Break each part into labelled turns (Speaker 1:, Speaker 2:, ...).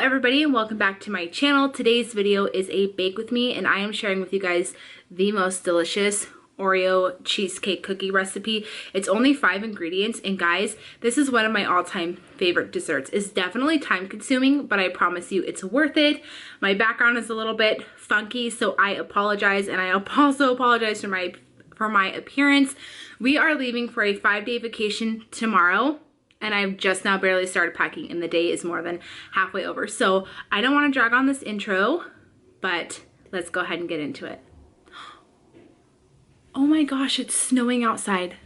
Speaker 1: everybody, and welcome back to my channel. Today's video is a bake with me, and I am sharing with you guys the most delicious Oreo cheesecake cookie recipe. It's only 5 ingredients, and guys, this is one of my all-time favorite desserts. It's definitely time consuming, but I promise you it's worth it. My background is a little bit funky, so I apologize, and I also apologize for my appearance. We are leaving for a 5-day vacation tomorrow, and I've just now barely started packing, and the day is more than halfway over. So I don't want to drag on this intro, but let's go ahead and get into it. Oh my gosh, it's snowing outside.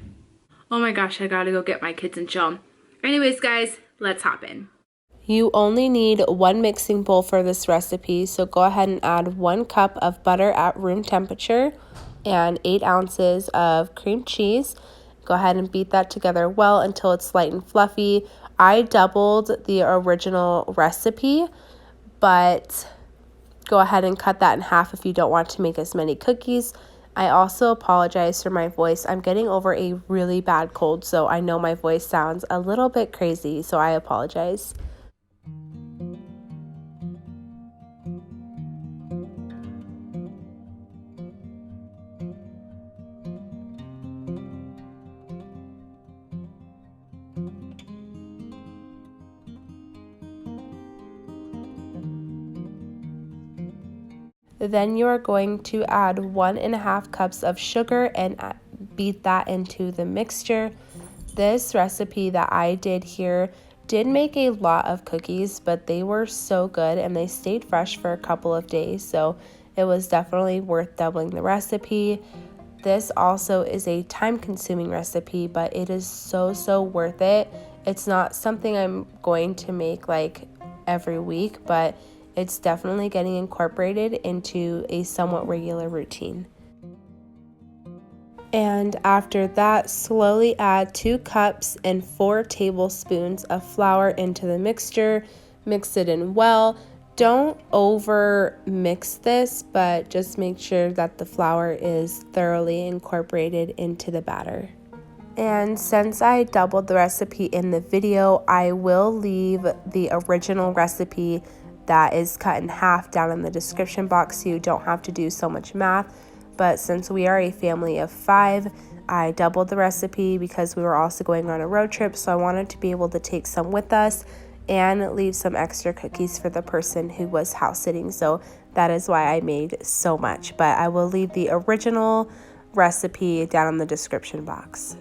Speaker 1: Oh my gosh, I gotta go get my kids and show them. Anyways, guys, let's hop in.
Speaker 2: You only need 1 mixing bowl for this recipe, so go ahead and add 1 cup of butter at room temperature and 8 ounces of cream cheese. Go ahead and beat that together well until it's light and fluffy. I doubled the original recipe, but go ahead and cut that in half if you don't want to make as many cookies. I also apologize for my voice. I'm getting over a really bad cold, so I know my voice sounds a little bit crazy, so I apologize. Then you are going to add 1.5 cups of sugar and beat that into the mixture. This recipe that I did here did make a lot of cookies, but they were so good and they stayed fresh for a couple of days, so it was definitely worth doubling the recipe. This also is a time-consuming recipe, but it is so worth it. It's not something I'm going to make like every week, but it's definitely getting incorporated into a somewhat regular routine. And after that, slowly add 2 cups and 4 tablespoons of flour into the mixture. Mix it in well. Don't over mix this, but just make sure that the flour is thoroughly incorporated into the batter. And since I doubled the recipe in the video, I will leave the original recipe that is cut in half down in the description box so you don't have to do so much math. But since we are a family of 5, I doubled the recipe because we were also going on a road trip, so I wanted to be able to take some with us and leave some extra cookies for the person who was house sitting. So that is why I made so much. But I will leave the original recipe down in the description box.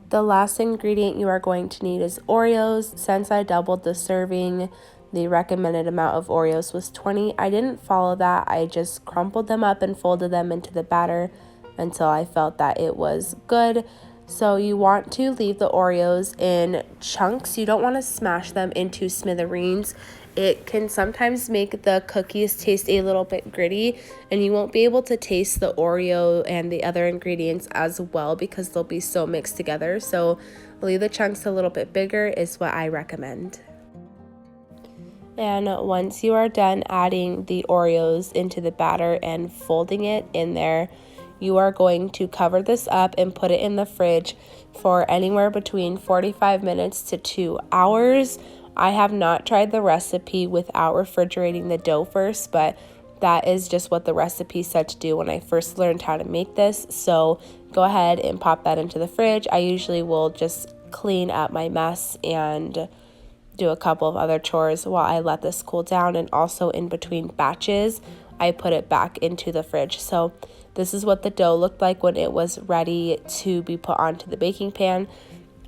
Speaker 2: The last ingredient you are going to need is Oreos. Since I doubled the serving, the recommended amount of Oreos was 20. I didn't follow that. I just crumpled them up and folded them into the batter until I felt that it was good. So you want to leave the Oreos in chunks. You don't want to smash them into smithereens. It can sometimes make the cookies taste a little bit gritty, and you won't be able to taste the Oreo and the other ingredients as well because they'll be so mixed together. So leave the chunks a little bit bigger is what I recommend. And once you are done adding the Oreos into the batter and folding it in there, you are going to cover this up and put it in the fridge for anywhere between 45 minutes to 2 hours. I have not tried the recipe without refrigerating the dough first, but that is just what the recipe said to do when I first learned how to make this. So go ahead and pop that into the fridge. I usually will just clean up my mess and do a couple of other chores while I let this cool down, and also in between batches I put it back into the fridge. So this is what the dough looked like when it was ready to be put onto the baking pan.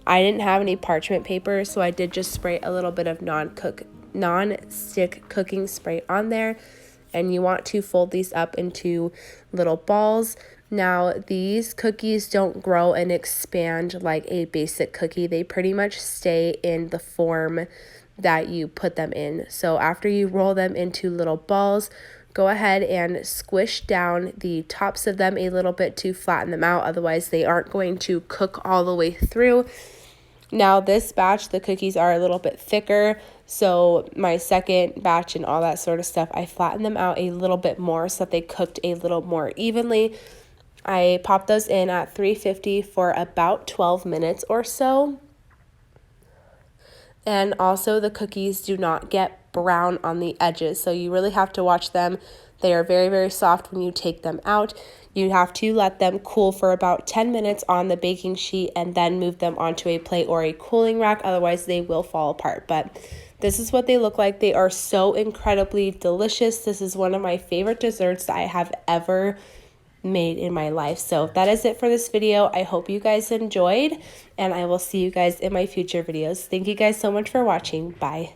Speaker 2: I didn't have any parchment paper, so I did just spray a little bit of non-stick cooking spray on there. And you want to fold these up into little balls. Now, these cookies don't grow and expand like a basic cookie. They pretty much stay in the form that you put them in. So after you roll them into little balls, go ahead and squish down the tops of them a little bit to flatten them out. Otherwise, they aren't going to cook all the way through. Now this batch, the cookies are a little bit thicker, so my second batch and all that sort of stuff, I flattened them out a little bit more so that they cooked a little more evenly. I popped those in at 350 for about 12 minutes or so. And also the cookies do not get brown on the edges, so you really have to watch them. They are very, very soft when you take them out. You have to let them cool for about 10 minutes on the baking sheet and then move them onto a plate or a cooling rack, otherwise they will fall apart. But this is what they look like. They are so incredibly delicious. This is one of my favorite desserts that I have ever made in my life. So that is it for this video. I hope you guys enjoyed, and I will see you guys in my future videos. Thank you guys so much for watching. Bye.